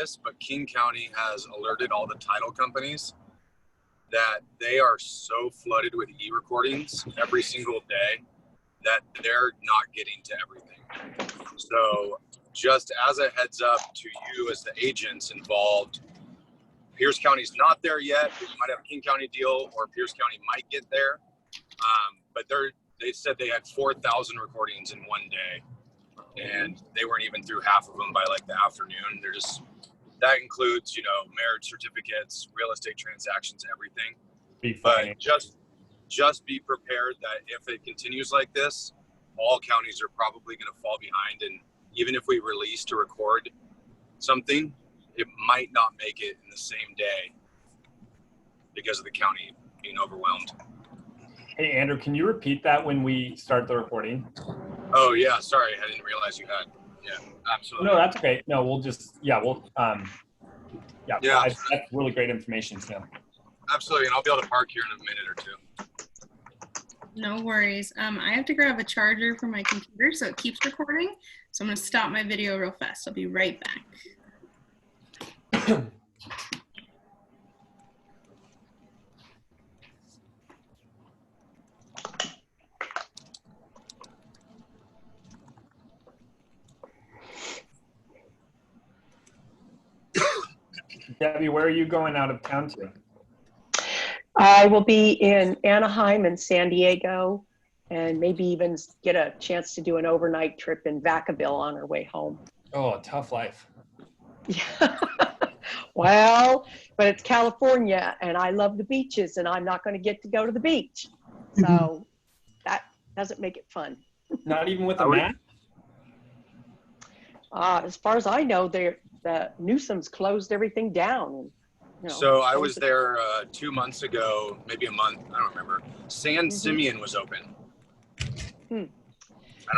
this, but King County has alerted all the title companies that they are so flooded with e-recordings every single day that they're not getting to everything. So just as a heads up to you as the agents involved, Pierce County's not there yet. We might have a King County deal, or Pierce County might get there. But they said they had 4,000 recordings in one day, and they weren't even through half of them by like the afternoon. That includes, marriage certificates, real estate transactions, everything. But just be prepared that if it continues like this, all counties are probably going to fall behind. And even if we release to record something, it might not make it in the same day because of the county being overwhelmed. Hey, Andrew, can you repeat that when we start the recording? Oh, yeah. Sorry. I didn't realize you had. Yeah, absolutely. No, that's okay. No, that's really great information, Tim. Absolutely. And I'll be able to park here in a minute or two. No worries. I have to grab a charger for my computer so it keeps recording. So I'm going to stop my video real fast. I'll be right back. Debbie, where are you going out of town to? I will be in Anaheim and San Diego, and maybe even get a chance to do an overnight trip in Vacaville on our way home. Oh, tough life. Yeah. Well, but it's California, and I love the beaches, and I'm not going to get to go to the beach. So that doesn't make it fun. Not even with a map? As far as I know, the Newsom's closed everything down. So I was there 2 months ago, maybe a month, I don't remember. San Simeon was open. I don't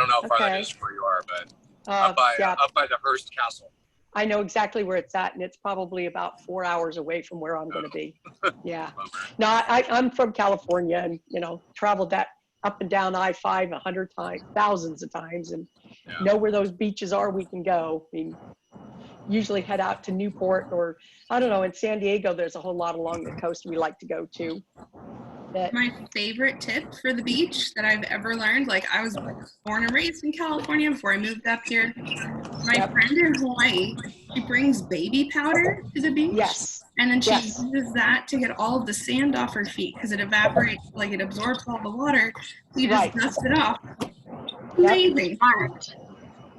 know how far that is where you are, but up by the Hearst Castle. I know exactly where it's at, and it's probably about 4 hours away from where I'm going to be. Yeah. No, I'm from California, and traveled that up and down I-5 100 times, thousands of times, and know where those beaches are. We can go. I mean, usually head out to Newport, or I don't know, in San Diego there's a whole lot along the coast we like to go to. My favorite tip for the beach that I've ever learned, like I was born and raised in California before I moved up here. My friend in Hawaii, she brings baby powder to the beach. Yes. And then she uses that to get all of the sand off her feet because it evaporates, like it absorbs all the water. So you just dust it off. Amazing.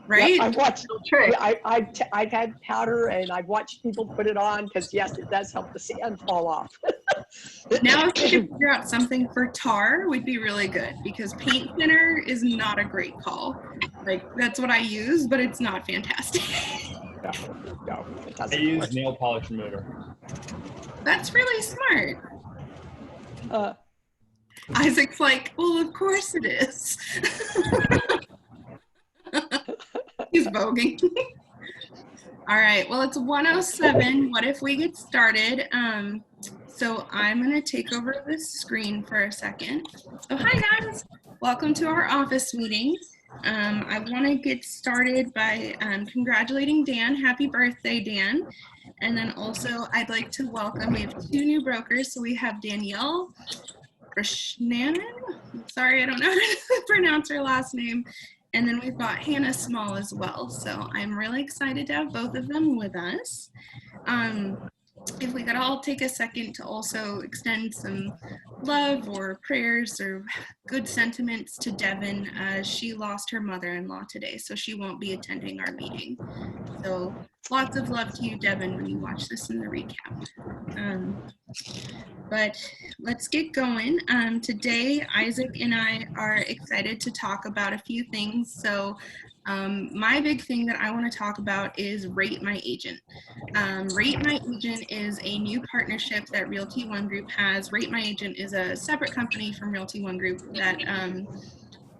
Right? Yep, I've watched. I've had powder, and I've watched people put it on because yes, it does help the sand fall off. Now, if we could figure out something for tar, would be really good because paint thinner is not a great call. Like that's what I use, but it's not fantastic. No, it doesn't. I use nail polish remover. That's really smart. Isaac's like, well, of course it is. He's voguing. All right, well, it's 1:07. What if we get started? So I'm going to take over this screen for a second. So hi, guys. Welcome to our office meeting. I want to get started by congratulating Dan. Happy birthday, Dan. And then also I'd like to welcome, we have 2 new brokers. So we have Danielle Krishnanan. Sorry, I don't know how to pronounce her last name. And then we've got Hannah Small as well. So I'm really excited to have both of them with us. If we could all take a second to also extend some love or prayers or good sentiments to Devin. She lost her mother-in-law today, so she won't be attending our meeting. So lots of love to you, Devin, when you watch this in the recap. But let's get going. Today, Isaac and I are excited to talk about a few things. So my big thing that I want to talk about is RateMyAgent. RateMyAgent is a new partnership that Realty ONE Group has. RateMyAgent is a separate company from Realty ONE Group that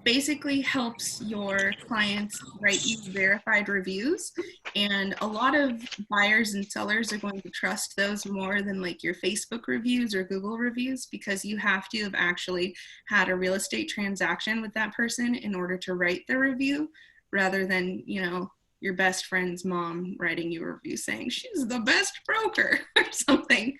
basically helps your clients write you verified reviews. And a lot of buyers and sellers are going to trust those more than like your Facebook reviews or Google reviews, because you have to have actually had a real estate transaction with that person in order to write the review, rather than, your best friend's mom writing you a review saying she's the best broker or something.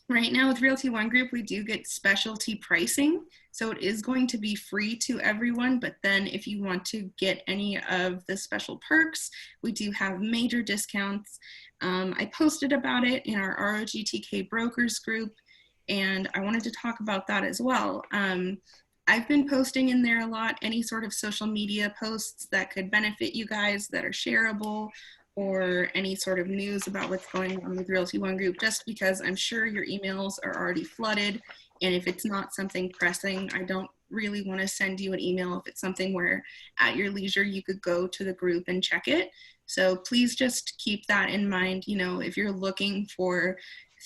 Right now with Realty ONE Group, we do get specialty pricing. So it is going to be free to everyone, but then if you want to get any of the special perks, we do have major discounts. I posted about it in our ROGTK brokers group, and I wanted to talk about that as well. I've been posting in there a lot, any sort of social media posts that could benefit you guys that are shareable, or any sort of news about what's going on with Realty ONE Group, just because I'm sure your emails are already flooded. And if it's not something pressing, I don't really want to send you an email if it's something where at your leisure you could go to the group and check it. So please just keep that in mind. You know, if you're looking for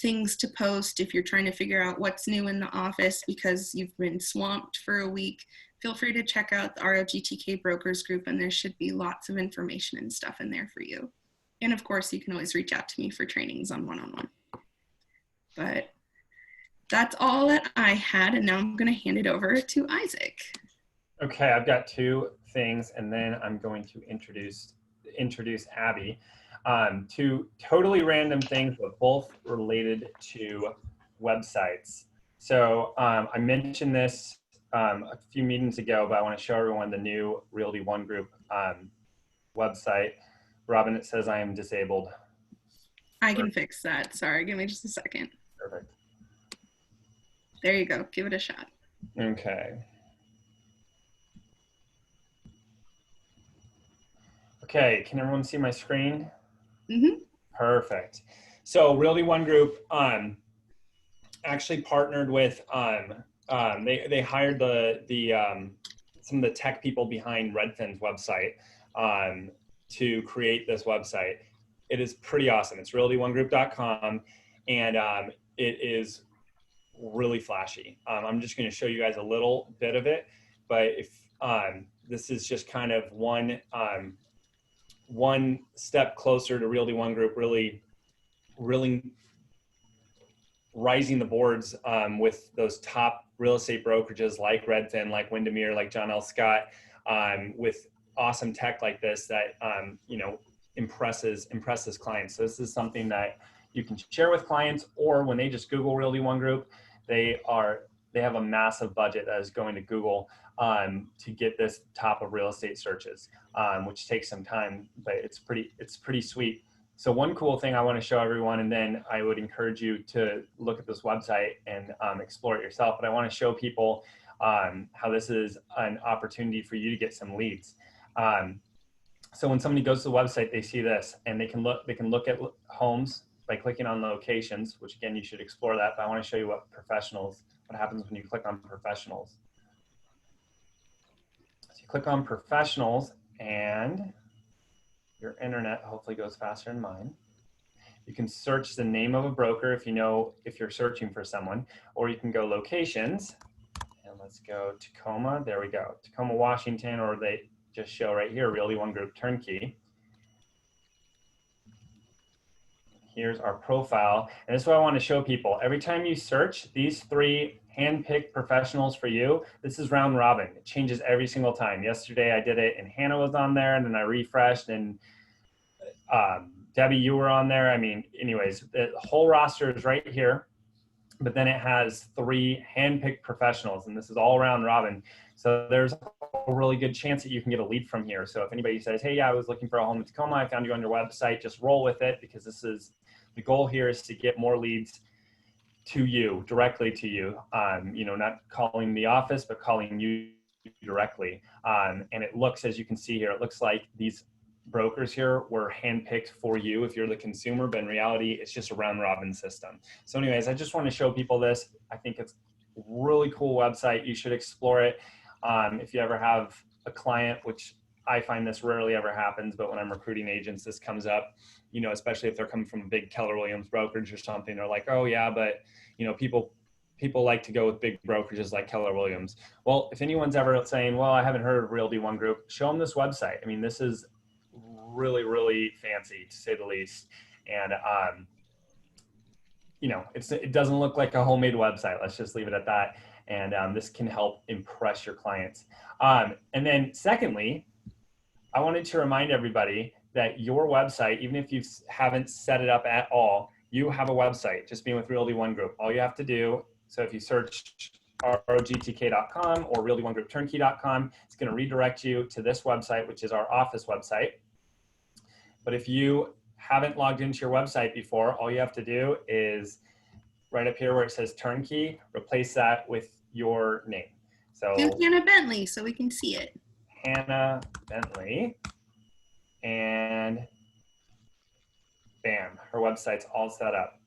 things to post, if you're trying to figure out what's new in the office because you've been swamped for a week, feel free to check out the ROGTK brokers group, and there should be lots of information and stuff in there for you. And of course, you can always reach out to me for trainings on one-on-one. But that's all that I had, and now I'm going to hand it over to Isaac. Okay, I've got two things, and then I'm going to introduce Abbey. Two totally random things, but both related to websites. So I mentioned this a few meetings ago, but I want to show everyone the new Realty ONE Group website. Robyn, it says I am disabled. I can fix that. Sorry, give me just a second. Perfect. There you go. Give it a shot. Okay. Okay, can everyone see my screen? Mm-hmm. Perfect. So Realty ONE Group actually partnered with they hired some of the tech people behind Redfin's website to create this website. It is pretty awesome. It's realtyonegroup.com, and it is really flashy. I'm just going to show you guys a little bit of it, but if this is just kind of one step closer to Realty ONE Group really rising the boards with those top real estate brokerages like Redfin, like Windermere, like John L. Scott, with awesome tech like this that you know, impresses clients. So this is something that you can share with clients, or when they just Google Realty ONE Group, they have a massive budget that is going to Google to get this top of real estate searches, which takes some time, but it's pretty sweet. So one cool thing I want to show everyone, and then I would encourage you to look at this website and explore it yourself, but I want to show people how this is an opportunity for you to get some leads. So when somebody goes to the website, they see this, and they can look at homes by clicking on locations, which again, you should explore that, but I want to show you what happens when you click on professionals. So you click on professionals, and your internet hopefully goes faster than mine. You can search the name of a broker if you're searching for someone, or you can go locations, and let's go Tacoma. There we go, Tacoma, Washington, or they just show right here, Realty ONE Group Turnkey. Here's our profile, and this is what I want to show people. Every time you search these three hand-picked professionals for you, this is round robin. It changes every single time. Yesterday I did it, and Hannah was on there, and then I refreshed, and Debbie, you were on there. I mean, anyways, the whole roster is right here, but then it has three hand-picked professionals, and this is all round robin. So there's a really good chance that you can get a lead from here. So if anybody says, hey, yeah, I was looking for a home in Tacoma, I found you on your website, just roll with it, because the goal here is to get more leads to you, directly to you, not calling the office, but calling you directly. And it looks, as you can see here, it looks like these brokers here were handpicked for you if you're the consumer, but in reality, it's just a round robin system. So anyways, I just want to show people this. I think it's a really cool website. You should explore it. If you ever have a client, which I find this rarely ever happens, but when I'm recruiting agents, this comes up, especially if they're coming from a big Keller Williams brokerage or something. They're like, oh yeah, but people like to go with big brokerages like Keller Williams. Well, if anyone's ever saying, well, I haven't heard of Realty ONE Group, show them this website. I mean, this is really, really fancy, to say the least. And, it doesn't look like a homemade website. Let's just leave it at that. And this can help impress your clients. And then secondly, I wanted to remind everybody that your website, even if you haven't set it up at all, you have a website, just being with Realty ONE Group. All you have to do, so if you search ROGTK.com or Realty ONE Group Turnkey.com, it's going to redirect you to this website, which is our office website. But if you haven't logged into your website before, all you have to do is right up here where it says Turnkey, replace that with your name. So Do Hannah Bentley so we can see it. Hannah Bentley, and bam, her website's all set up.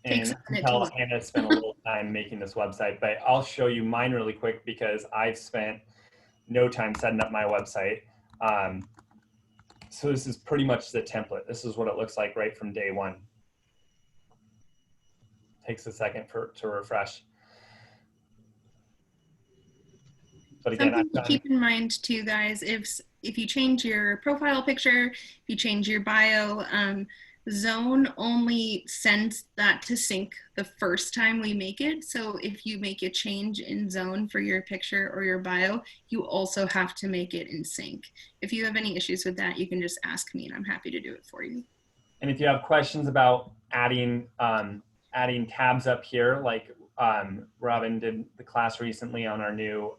And you can tell Hannah spent a little time making this website, but I'll show you mine really quick because I've spent no time setting up my website. So this is pretty much the template. This is what it looks like right from day one. Takes a second to refresh. But again, something to keep in mind too, guys, if you change your profile picture, if you change your bio, Zone only sends that to sync the first time we make it. So if you make a change in Zone for your picture or your bio, you also have to make it in sync. If you have any issues with that, you can just ask me and I'm happy to do it for you. And if you have questions about adding tabs up here, like Robyn did the class recently on our new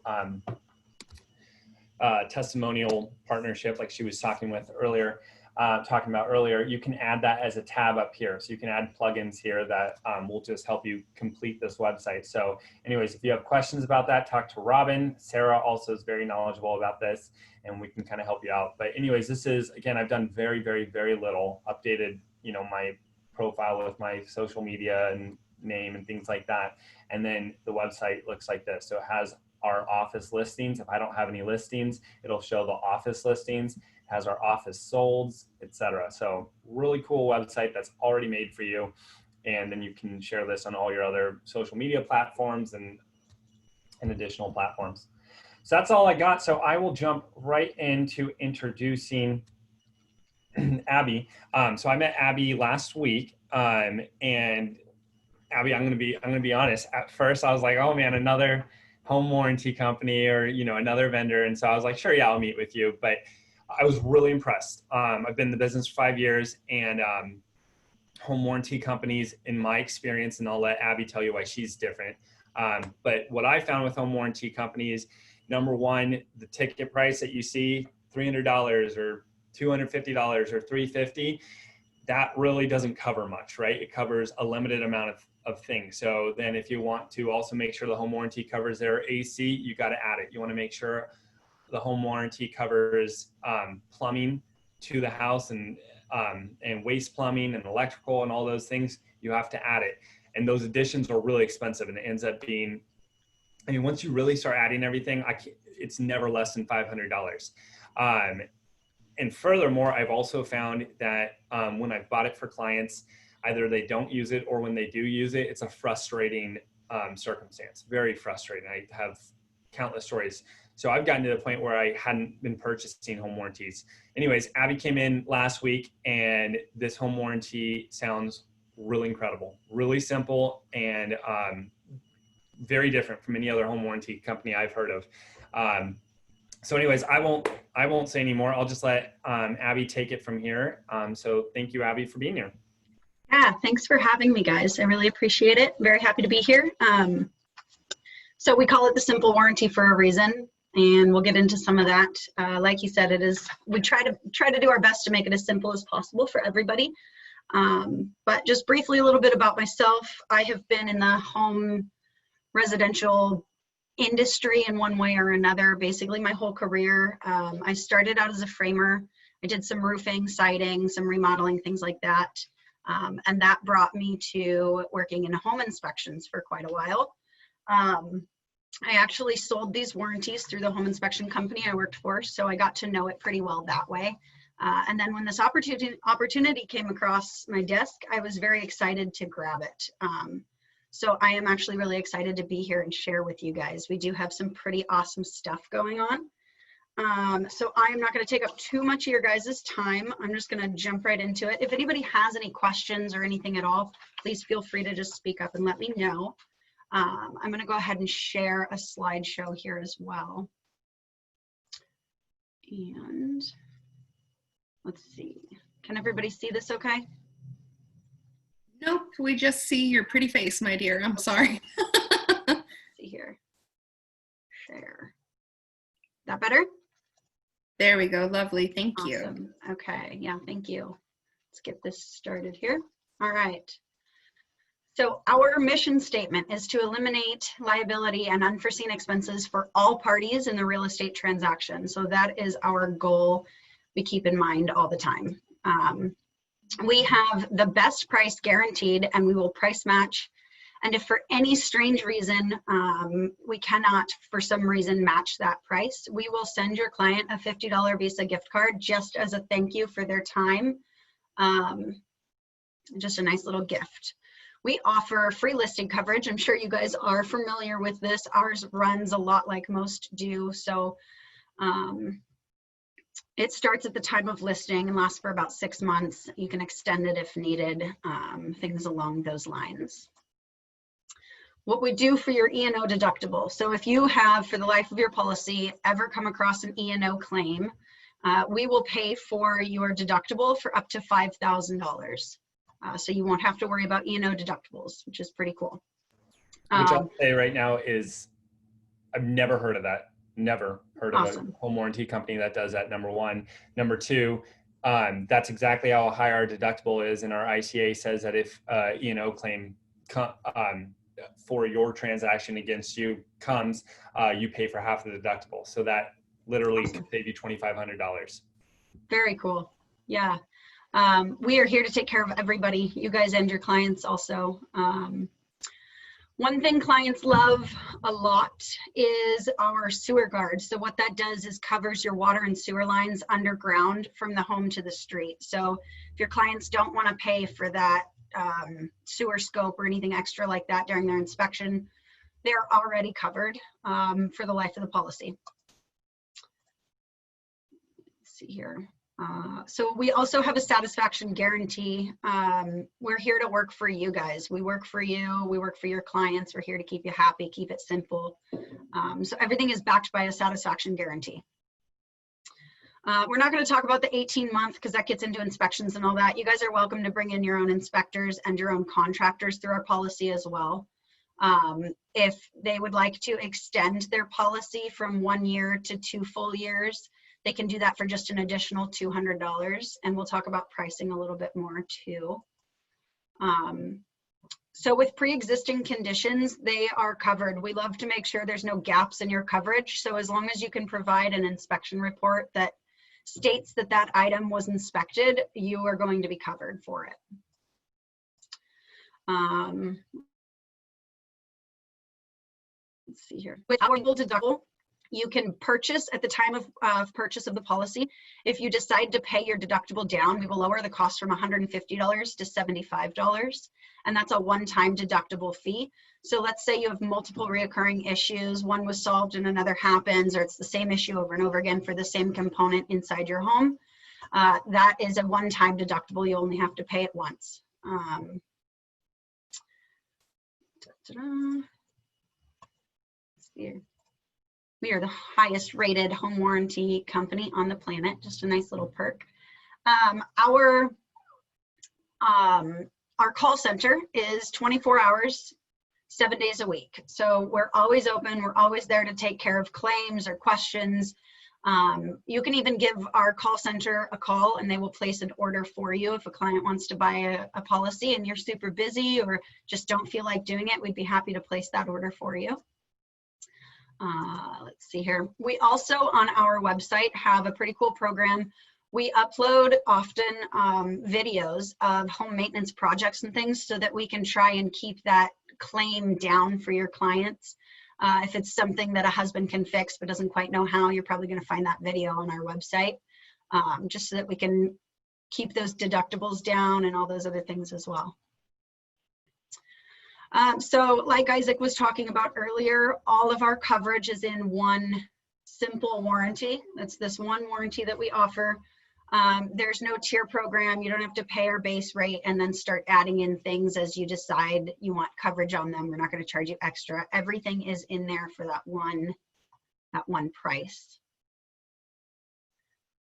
testimonial partnership, like she was talking about earlier, you can add that as a tab up here. So you can add plugins here that will just help you complete this website. So anyways, if you have questions about that, talk to Robyn. Sarah also is very knowledgeable about this and we can kind of help you out. But anyways, this is, again, I've done very, very, very little, updated, you know, my profile with my social media and name and things like that. And then the website looks like this. So it has our office listings. If I don't have any listings, it'll show the office listings, has our office solds, etc. So really cool website that's already made for you. And then you can share this on all your other social media platforms and additional platforms. So that's all I got. So I will jump right into introducing Abbey. So I met Abbey last week, and Abbey, I'm gonna be honest. At first, I was like, oh man, another home warranty company or another vendor, and so I was like, sure, yeah, I'll meet with you. But I was really impressed. I've been in the business for 5 years, and home warranty companies, in my experience, and I'll let Abbey tell you why she's different. But what I found with home warranty companies, number one, the ticket price that you see, $300 or $250 or $350, that really doesn't cover much, right? It covers a limited amount of things. So then if you want to also make sure the home warranty covers their AC, you got to add it. You want to make sure the home warranty covers plumbing to the house and waste plumbing and electrical and all those things. You have to add it. And those additions are really expensive, and it ends up being, I mean, once you really start adding everything, it's never less than $500. And furthermore, I've also found that when I've bought it for clients, either they don't use it, or when they do use it, it's a frustrating circumstance, very frustrating. I have countless stories. So I've gotten to the point where I hadn't been purchasing home warranties. Anyways, Abbey came in last week, and this home warranty sounds really incredible, really simple, and very different from any other home warranty company I've heard of. So anyways, I won't say anymore. I'll just let Abbey take it from here. So thank you, Abbey, for being here. Yeah, thanks for having me, guys. I really appreciate it. Very happy to be here. So we call it the simple warranty for a reason, and we'll get into some of that. Like you said, we try to do our best to make it as simple as possible for everybody. But just briefly, a little bit about myself. I have been in the home residential industry in one way or another, basically my whole career. I started out as a framer. I did some roofing, siding, some remodeling, things like that. And that brought me to working in home inspections for quite a while. I actually sold these warranties through the home inspection company I worked for, so I got to know it pretty well that way. And then when this opportunity came across my desk, I was very excited to grab it. So I am actually really excited to be here and share with you guys. We do have some pretty awesome stuff going on. So I'm not going to take up too much of your guys' time. I'm just going to jump right into it. If anybody has any questions or anything at all, please feel free to just speak up and let me know. I'm going to go ahead and share a slideshow here as well. And let's see, can everybody see this okay? Nope, we just see your pretty face, my dear. I'm sorry. Let's see here, share. That better? There we go. Lovely. Thank you. Awesome. Okay. Yeah, thank you. Let's get this started here. All right. So our mission statement is to eliminate liability and unforeseen expenses for all parties in the real estate transaction. So that is our goal we keep in mind all the time. We have the best price guaranteed, and we will price match. And if for any strange reason we cannot, for some reason, match that price, we will send your client a $50 Visa gift card just as a thank you for their time. Just a nice little gift. We offer free listing coverage. I'm sure you guys are familiar with this. Ours runs a lot like most do. So it starts at the time of listing and lasts for about 6 months. You can extend it if needed, things along those lines. What we do for your E&O deductible. So if you have, for the life of your policy, ever come across an E&O claim, we will pay for your deductible for up to $5,000. So you won't have to worry about E&O deductibles, which is pretty cool. Which I'll say right now is, I've never heard of that. Never heard of Awesome. a home warranty company that does that, number one. Number two, that's exactly how high our deductible is. And our ICA says that if E&O claim for your transaction against you comes, you pay for half the deductible. So that literally could save you $2,500. Very cool. Yeah. We are here to take care of everybody, you guys and your clients also. One thing clients love a lot is our sewer GARD. So what that does is covers your water and sewer lines underground from the home to the street. So if your clients don't want to pay for that sewer scope or anything extra like that during their inspection, they're already covered for the life of the policy. Let's see here. So we also have a satisfaction guarantee. We're here to work for you guys. We work for you. We work for your clients. We're here to keep you happy, keep it simple. So everything is backed by a satisfaction guarantee. We're not going to talk about the 18-month because that gets into inspections and all that. You guys are welcome to bring in your own inspectors and your own contractors through our policy as well. If they would like to extend their policy from 1 year to 2 full years, they can do that for just an additional $200, and we'll talk about pricing a little bit more too. So with pre-existing conditions, they are covered. We love to make sure there's no gaps in your coverage. So as long as you can provide an inspection report that states that that item was inspected, you are going to be covered for it. Let's see here. With our deductible, you can purchase at the time of purchase of the policy. If you decide to pay your deductible down, we will lower the cost from $150 to $75. And that's a one-time deductible fee. So let's say you have multiple reoccurring issues. One was solved and another happens, or it's the same issue over and over again for the same component inside your home. That is a one-time deductible. You only have to pay it once. Let's see. We are the highest rated home warranty company on the planet. Just a nice little perk. Our call center is 24 hours, 7 days a week. So we're always open. We're always there to take care of claims or questions. You can even give our call center a call and they will place an order for you. If a client wants to buy a policy and you're super busy or just don't feel like doing it, we'd be happy to place that order for you. Let's see here. We also on our website have a pretty cool program. We upload often videos of home maintenance projects and things so that we can try and keep that claim down for your clients. If it's something that a husband can fix but doesn't quite know how, you're probably going to find that video on our website, just so that we can keep those deductibles down and all those other things as well. So like Isaac was talking about earlier, all of our coverage is in one simple warranty. That's this one warranty that we offer. There's no tier program. You don't have to pay our base rate and then start adding in things as you decide you want coverage on them. We're not going to charge you extra. Everything is in there for that one price.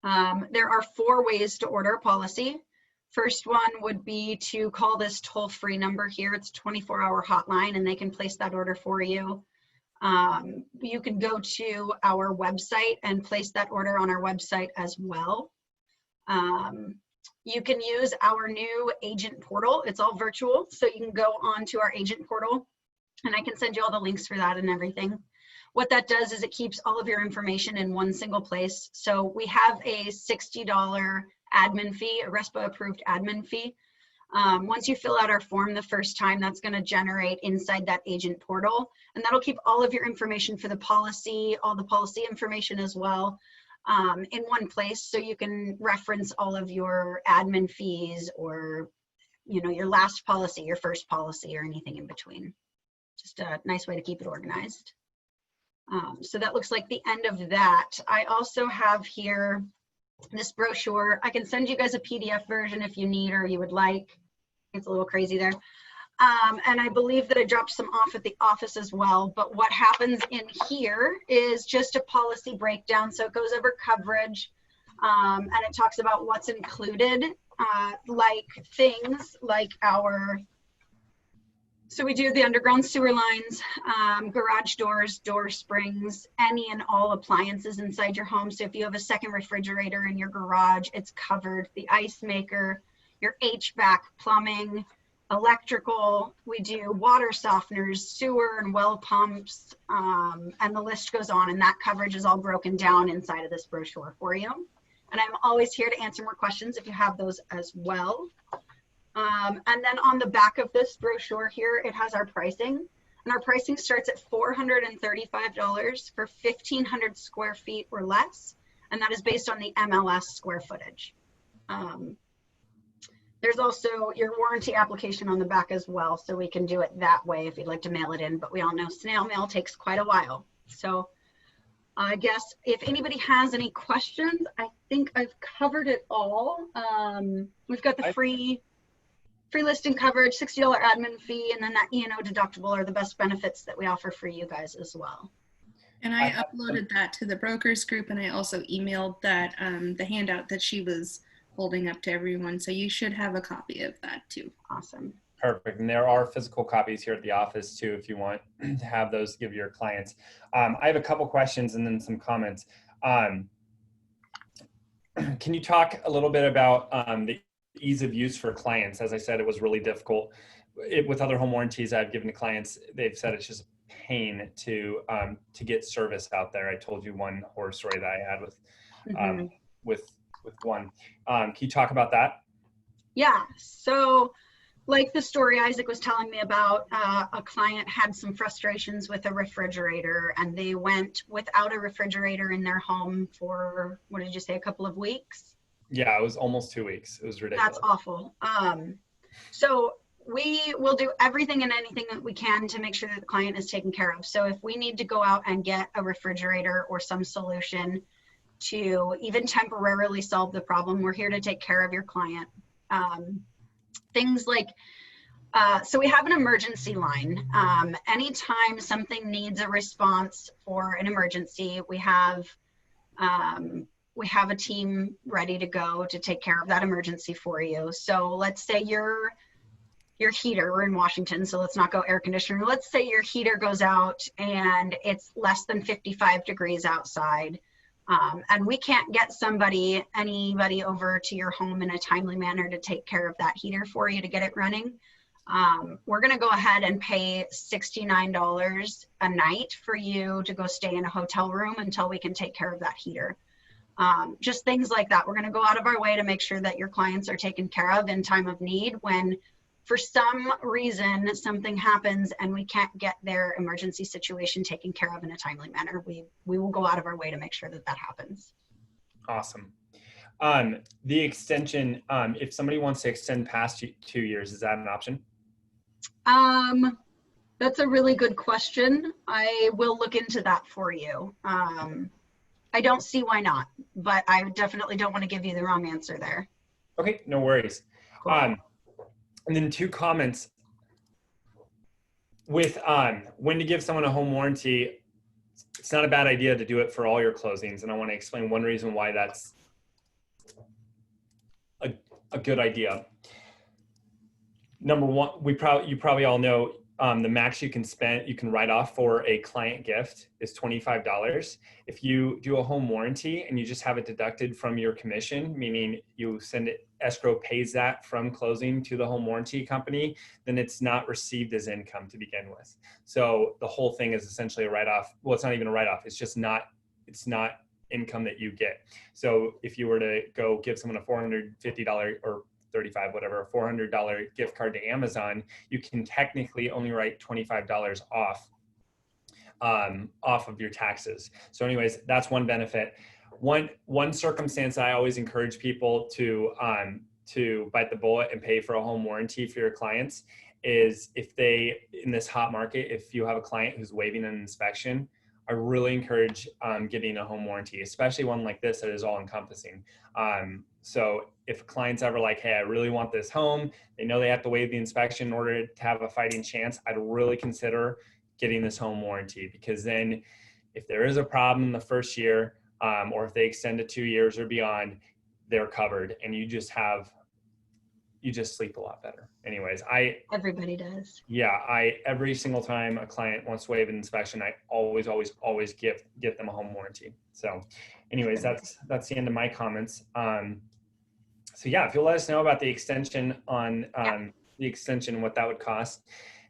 There are 4 ways to order a policy. First one would be to call this toll-free number here. It's a 24-hour hotline, and they can place that order for you. You can go to our website and place that order on our website as well. You can use our new agent portal. It's all virtual, so you can go on to our agent portal, and I can send you all the links for that and everything. What that does is it keeps all of your information in one single place. So we have a $60 admin fee, a RESPA approved admin fee. Once you fill out our form the first time, that's going to generate inside that agent portal, and that'll keep all of your information for the policy, all the policy information as well, in one place, so you can reference all of your admin fees, or your last policy, your first policy, or anything in between. Just a nice way to keep it organized. So that looks like the end of that. I also have here this brochure. I can send you guys a PDF version if you need or you would like. It's a little crazy there. And I believe that I dropped some off at the office as well. But what happens in here is just a policy breakdown. So it goes over coverage, and it talks about what's included, like things like so we do the underground sewer lines, garage doors, door springs, any and all appliances inside your home. So if you have a second refrigerator in your garage, it's covered. The ice maker, your HVAC, plumbing, electrical. We do water softeners, sewer and well pumps, and the list goes on. And that coverage is all broken down inside of this brochure for you. And I'm always here to answer more questions if you have those as well. And then on the back of this brochure here, it has our pricing. And our pricing starts at $435 for 1,500 square feet or less. And that is based on the MLS square footage. There's also your warranty application on the back as well. So we can do it that way if you'd like to mail it in. But we all know snail mail takes quite a while. So I guess if anybody has any questions, I think I've covered it all. We've got the free listing coverage, $60 admin fee, and then that E&O deductible are the best benefits that we offer for you guys as well. And I uploaded that to the brokers group, and I also emailed that the handout that she was holding up to everyone. So you should have a copy of that too. Awesome. Perfect. And there are physical copies here at the office too, if you want to have those, give your clients. I have a couple questions and then some comments. Can you talk a little bit about the ease of use for clients? As I said, it was really difficult. With other home warranties I've given to clients, they've said it's just a pain to get service out there. I told you one horror story that I had with one. Can you talk about that? Yeah. So like the story Isaac was telling me about, a client had some frustrations with a refrigerator, and they went without a refrigerator in their home for, what did you say, a couple of weeks? Yeah, it was almost 2 weeks. It was ridiculous. That's awful. So we will do everything and anything that we can to make sure that the client is taken care of. So if we need to go out and get a refrigerator or some solution to even temporarily solve the problem, we're here to take care of your client. Things like, so we have an emergency line. Anytime something needs a response for an emergency, we have a team ready to go to take care of that emergency for you. So let's say your heater, we're in Washington, so let's not go air conditioner. Let's say your heater goes out and it's less than 55 degrees outside. And we can't get anybody over to your home in a timely manner to take care of that heater for you to get it running. We're going to go ahead and pay $69 a night for you to go stay in a hotel room until we can take care of that heater. Just things like that. We're going to go out of our way to make sure that your clients are taken care of in time of need. When for some reason something happens and we can't get their emergency situation taken care of in a timely manner, we will go out of our way to make sure that that happens. Awesome. The extension, if somebody wants to extend past 2 years, is that an option? That's a really good question. I will look into that for you. I don't see why not, but I definitely don't want to give you the wrong answer there. Okay, no worries. Cool. And then 2 comments. With when to give someone a home warranty, it's not a bad idea to do it for all your closings. And I want to explain one reason why that's good idea. Number one, you probably all know the max you can write off for a client gift is $25. If you do a home warranty and you just have it deducted from your commission, meaning you send it, escrow pays that from closing to the home warranty company, then it's not received as income to begin with. So the whole thing is essentially a write-off. Well, it's not even a write-off. It's not income that you get. So if you were to go give someone a $450 or $35, whatever, a $400 gift card to Amazon, you can technically only write $25 off of your taxes. So anyways, that's one benefit. One circumstance I always encourage people to bite the bullet and pay for a home warranty for your clients is if they, in this hot market, if you have a client who's waiving an inspection, I really encourage getting a home warranty, especially one like this that is all encompassing. So if a client's ever like, hey, I really want this home, they know they have to waive the inspection in order to have a fighting chance, I'd really consider getting this home warranty, because then if there is a problem in the first year, or if they extend to 2 years or beyond, they're covered, and you just sleep a lot better. Anyways, everybody does. Yeah, every single time a client wants to waive an inspection, I always get them a home warranty. So anyways, that's the end of my comments. So yeah, if you'll let us know about the extension on the extension, what that would cost.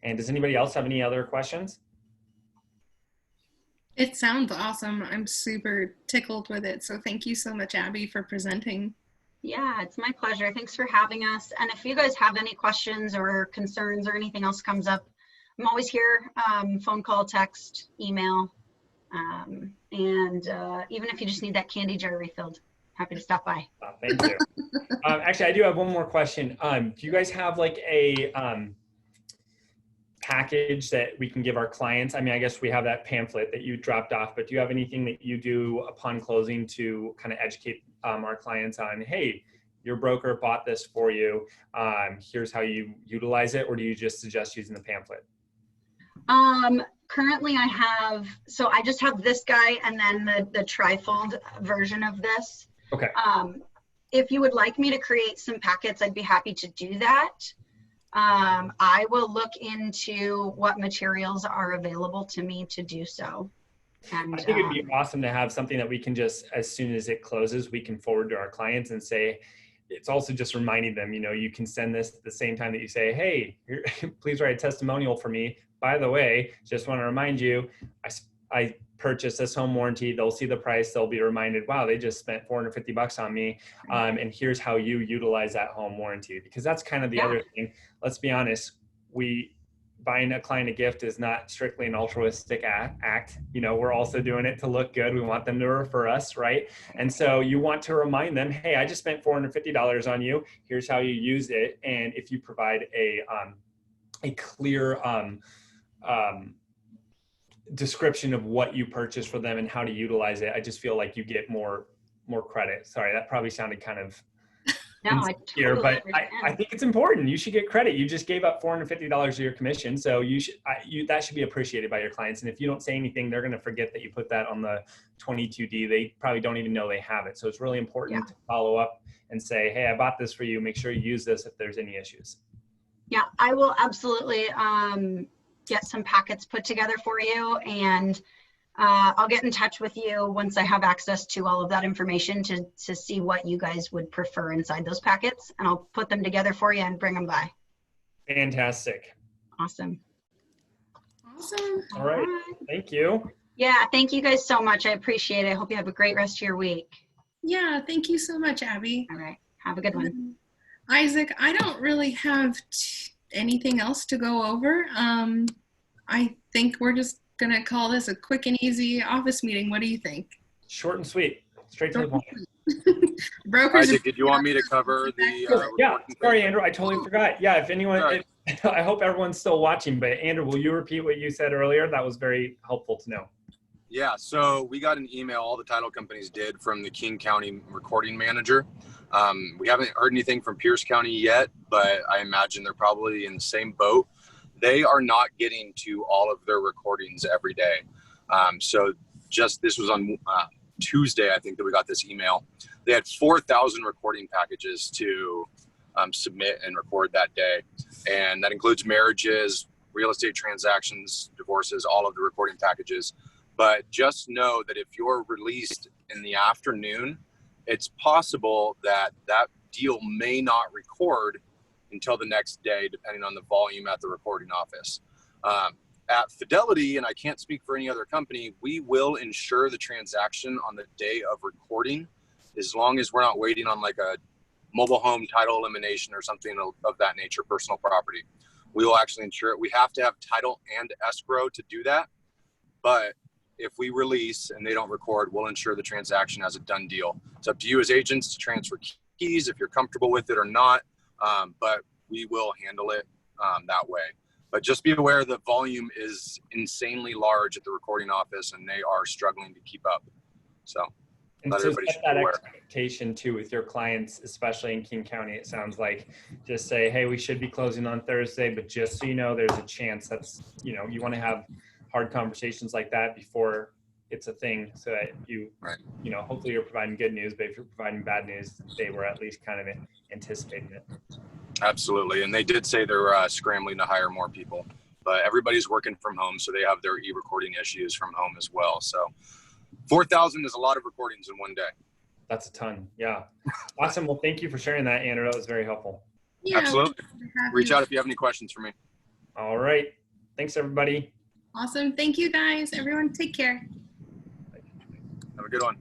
And does anybody else have any other questions? It sounds awesome. I'm super tickled with it. So thank you so much, Abbey, for presenting. Yeah, it's my pleasure. Thanks for having us. And if you guys have any questions or concerns or anything else comes up, I'm always here, phone call, text, email. And even if you just need that candy jar refilled, happy to stop by. Thank you. Actually, I do have one more question. Do you guys have like a package that we can give our clients? I mean, I guess we have that pamphlet that you dropped off, but do you have anything that you do upon closing to kind of educate our clients on, hey, your broker bought this for you, here's how you utilize it, or do you just suggest using the pamphlet? Currently I just have this guy and then the trifold version of this. Okay. If you would like me to create some packets, I'd be happy to do that. I will look into what materials are available to me to do so. And, I think it'd be awesome to have something that we can just, as soon as it closes, we can forward to our clients and say, it's also just reminding them, you can send this at the same time that you say, hey, please write a testimonial for me. By the way, just want to remind you, I purchased this home warranty. They'll see the price. They'll be reminded, wow, they just spent $450 on me. And here's how you utilize that home warranty. Because that's kind of the other thing. Let's be honest. Buying a client a gift is not strictly an altruistic act. We're also doing it to look good. We want them to refer us, right? And so you want to remind them, hey, I just spent $450 on you. Here's how you use it. And if you provide a clear description of what you purchased for them and how to utilize it, I just feel like you get more credit. Sorry, that probably sounded kind of insecure, but I think it's important. You should get credit. You just gave up $450 of your commission, so that should be appreciated by your clients. And if you don't say anything, they're going to forget that you put that on the 22D. They probably don't even know they have it. So it's really important to follow up and say, hey, I bought this for you. Make sure you use this if there's any issues. Yeah, I will absolutely get some packets put together for you, and I'll get in touch with you once I have access to all of that information to see what you guys would prefer inside those packets, and I'll put them together for you and bring them by. Fantastic. Awesome. All right. Thank you. Yeah, thank you guys so much. I appreciate it. I hope you have a great rest of your week. Yeah, thank you so much, Abbey. All right. Have a good one. Isaac, I don't really have anything else to go over. I think we're just going to call this a quick and easy office meeting. What do you think? Short and sweet. Straight to the point. Brokers. Isaac, did you want me to cover the yeah, sorry, Andrew. I totally forgot. Yeah, if anyone, I hope everyone's still watching, but Andrew, will you repeat what you said earlier? That was very helpful to know. Yeah, so we got an email, all the title companies did, from the King County recording manager. We haven't heard anything from Pierce County yet, but I imagine they're probably in the same boat. They are not getting to all of their recordings every day. So this was on Tuesday, I think, that we got this email. They had 4,000 recording packages to submit and record that day. And that includes marriages, real estate transactions, divorces, all of the recording packages. But just know that if you're released in the afternoon, it's possible that that deal may not record until the next day, depending on the volume at the recording office. At Fidelity, and I can't speak for any other company, we will insure the transaction on the day of recording, as long as we're not waiting on like a mobile home title elimination or something of that nature, personal property. We will actually insure it. We have to have title and escrow to do that. But if we release and they don't record, we'll insure the transaction as a done deal. It's up to you as agents to transfer keys if you're comfortable with it or not. But we will handle it that way. But just be aware the volume is insanely large at the recording office and they are struggling to keep up. So and to set that expectation too with your clients, especially in King County, it sounds like, just say, hey, we should be closing on Thursday, but just so you know, there's a chance that's, you know, you want to have hard conversations like that before it's a thing, so that you, you know, hopefully you're providing good news, but if you're providing bad news, they were at least kind of anticipating it. Absolutely. And they did say they're scrambling to hire more people, but everybody's working from home, so they have their e-recording issues from home as well. So 4,000 is a lot of recordings in one day. That's a ton. Yeah. Awesome. Well, thank you for sharing that, Andrew. That was very helpful. Yeah, absolutely. Reach out if you have any questions for me. All right. Thanks, everybody. Awesome. Thank you, guys. Everyone, take care. Have a good one.